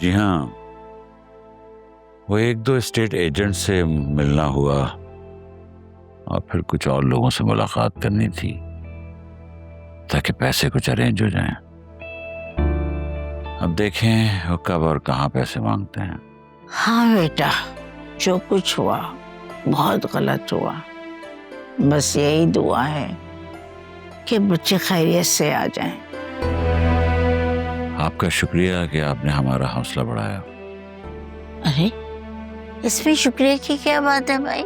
जी हाँ, वो एक दो स्टेट एजेंट से मिलना हुआ और फिर कुछ और लोगों से मुलाकात करनी थी ताकि पैसे कुछ अरेंज हो जाएं। अब देखें वो कब और कहाँ पैसे मांगते हैं। हाँ बेटा, जो कुछ हुआ बहुत गलत हुआ। बस यही दुआ है कि बच्चे खैरियत से आ जाएं। आपका शुक्रिया कि आपने हमारा हौसला बढ़ाया। अरे इसमें शुक्रिया की क्या बात है भाई?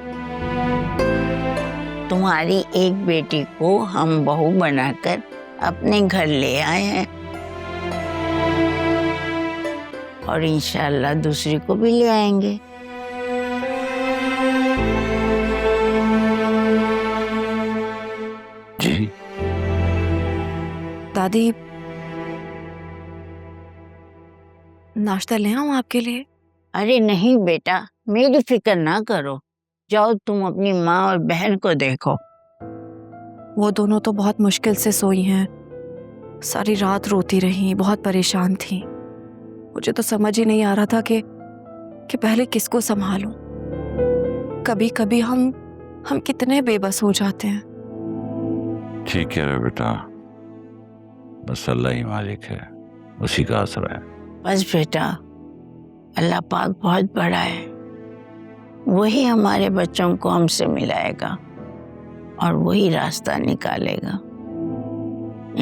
तुम्हारी एक बेटी को हम बहू बनाकर अपने घर ले आए हैं और इंशाल्लाह दूसरी को भी ले आएंगे। जी दादी, नाश्ता ले आऊं आपके लिए? अरे नहीं बेटा, मेरी फिक्र ना करो। जाओ तुम अपनी माँ और बहन को देखो। वो दोनों तो बहुत मुश्किल से सोई हैं, सारी रात रोती रही, बहुत परेशान थी। मुझे तो समझ ही नहीं आ रहा था कि पहले किसको संभालूं। कभी कभी हम कितने बेबस हो जाते हैं। ठीक है बेटा, बस अल्लाह ही मालिक है, उसी का आसरा है। बस बेटा, अल्लाह पाक बहुत बड़ा है। वही हमारे बच्चों को हमसे मिलाएगा और वही रास्ता निकालेगा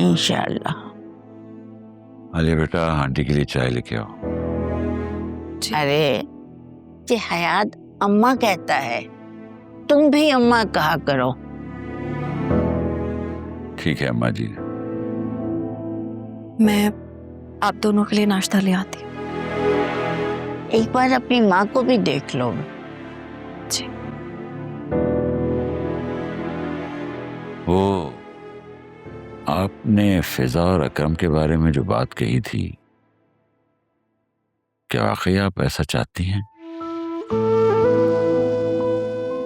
इंशाअल्लाह। अली बेटा, आंटी के लिए चाय लेके आओ। अरे ये हयात अम्मा कहता है, तुम भी अम्मा कहा करो। ठीक है अम्मा जी। मैं आप दोनों के लिए नाश्ता ले आती हूँ। एक बार अपनी माँ को भी देख लो। जी। वो आपने फिजा और अकरम के बारे में जो बात कही थी, क्या वाकई आप ऐसा चाहती हैं?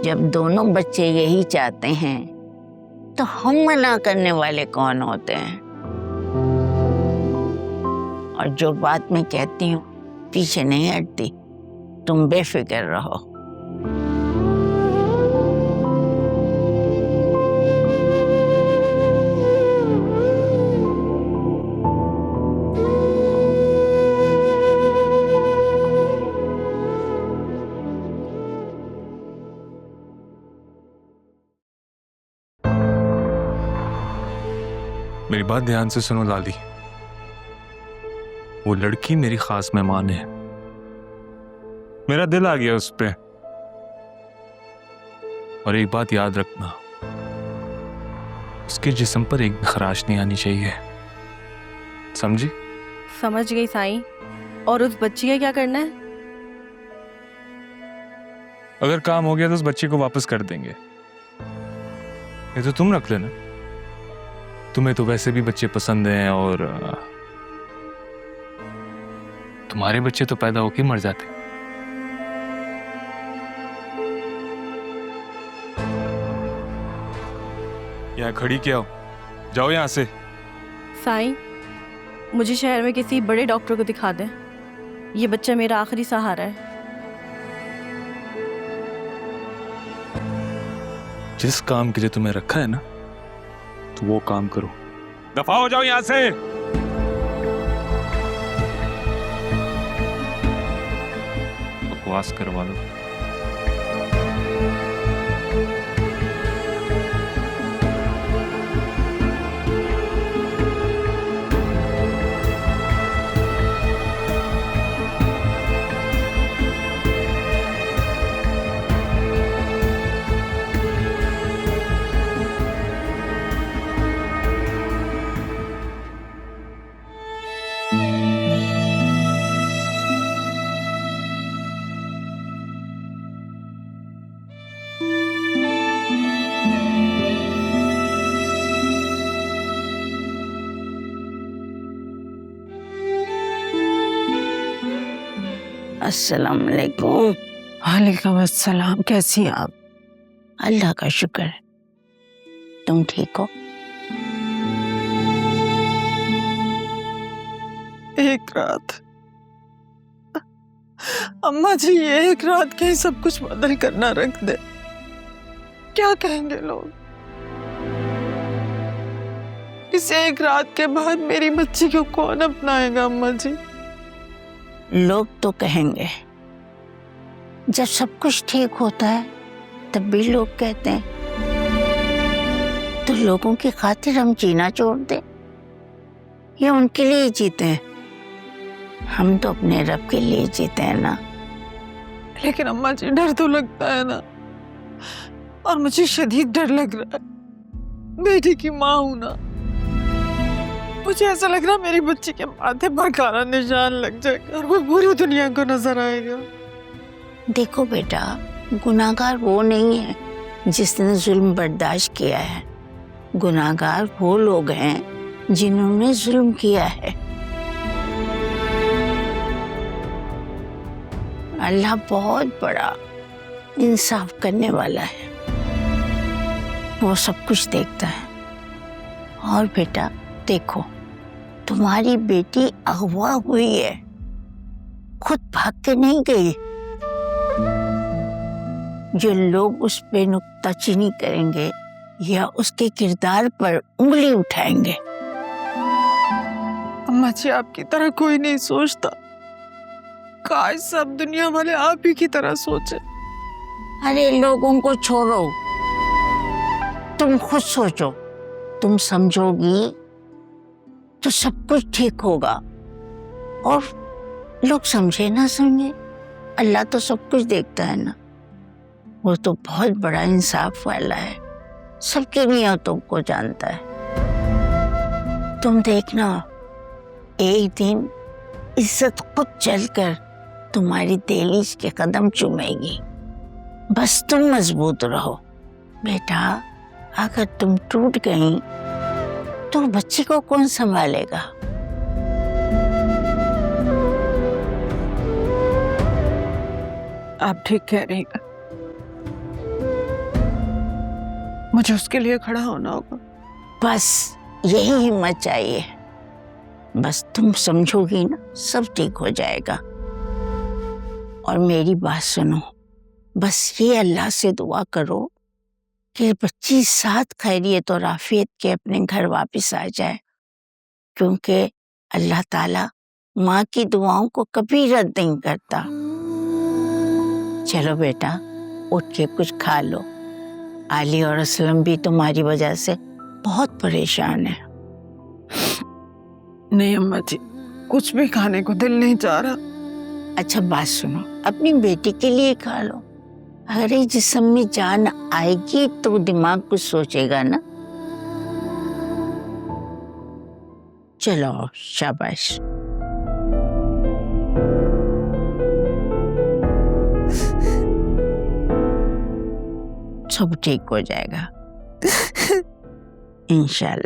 जब दोनों बच्चे यही चाहते हैं तो हम मना करने वाले कौन होते हैं? और जो बात मैं कहती हूँ पीछे नहीं हटती, तुम बेफिक्र रहो। मेरी बात ध्यान से सुनो लाली। वो लड़की मेरी खास मेहमान है। मेरा दिल आ गया उस पे। और एक बात याद रखना, उसके जिस्म पर एक भी खराश नहीं आनी चाहिए, समझी? समझ गई साईं। और उस बच्ची का क्या करना है? अगर काम हो गया तो उस बच्चे को वापस कर देंगे। ये तो तुम रख लेना। तुम्हें तो वैसे भी बच्चे पसंद हैं और तुम्हारे बच्चे तो पैदा होके मर जाते। यहाँ खड़ी क्या हो? जाओ यहाँ से। साईं, मुझे शहर में किसी बड़े डॉक्टर को दिखा दें। ये बच्चा मेरा आखिरी सहारा है। जिस काम के लिए तुम्हें रखा है ना, तो वो काम करो। दफा हो जाओ यहाँ से। बकवास करवा लो। अस्सलाम वालेकुम। वालेकुम अस्सलाम। कैसी हैं आप? अल्लाह का शुक्र है। तुम ठीक हो? एक रात अम्मा जी ये एक रात के ही सब कुछ बदल कर ना रख दे, क्या कहेंगे लोग? इस एक रात के बाद मेरी बच्ची को कौन अपनाएगा अम्मा जी? लोग तो कहेंगे, जब सब कुछ ठीक होता है तब भी लोग कहते हैं। तो लोगों की खातिर हम जीना छोड़ दें या उनके लिए ही जीते हैं? हम तो अपने रब के लिए जीते हैं ना। लेकिन अम्मा जी डर तो लगता है ना, और मुझे शदीद डर लग रहा है। बेटी की माँ हूं ना, मुझे ऐसा लग रहा है मेरी बच्ची के माथे पर काला निशान लग जाएगा और वो पूरी दुनिया को नजर आएगा। देखो बेटा, गुनाहगार वो नहीं है जिसने जुल्म बर्दाश्त किया है, गुनाहगार वो लोग हैं जिन्होंने जुल्म किया है। अल्लाह बहुत बड़ा इंसाफ करने वाला है, वो सब कुछ देखता है। और बेटा देखो, तुम्हारी बेटी अगवा हुई है, खुद भाग के नहीं गई। जो लोग उस पे नुक्ताचीनी करेंगे या उसके किरदार पर उंगली उठाएंगे। अम्मा जी आपकी तरह कोई नहीं सोचता, काश सब दुनिया वाले आप ही की तरह सोचे। अरे लोगों को छोड़ो, तुम खुद सोचो। तुम समझोगी तो सब कुछ ठीक होगा, और लोग समझे ना समझे, अल्लाह तो सब कुछ देखता है ना। वो तो बहुत बड़ा इंसाफ वाला है, सबकी नियतों को जानता है। तुम देखना, एक दिन इज्जत खुद चलकर तुम्हारी दहलीज के कदम चूमेगी। बस तुम मजबूत रहो बेटा। अगर तुम टूट गई तो बच्ची को कौन संभालेगा? आप ठीक कह रही हैं, मुझे उसके लिए खड़ा होना होगा। बस यही हिम्मत चाहिए। बस तुम समझोगी ना, सब ठीक हो जाएगा। और मेरी बात सुनो, बस ये अल्लाह से दुआ करो कि बच्ची साथ खैरियत और आफियत के अपने घर वापस आ जाए, क्योंकि अल्लाह ताला माँ की दुआओं को कभी रद्द नहीं करता। चलो बेटा, उठ के कुछ खा लो। आली और असलम भी तुम्हारी वजह से बहुत परेशान है। नहीं अम्मा जी, कुछ भी खाने को दिल नहीं चाह रहा। अच्छा बात सुनो, अपनी बेटी के लिए खा लो। अगर इस जिस्म में जान आएगी तो दिमाग कुछ सोचेगा ना। चलो शाबाश। सब ठीक हो जाएगा इंशाल्लाह।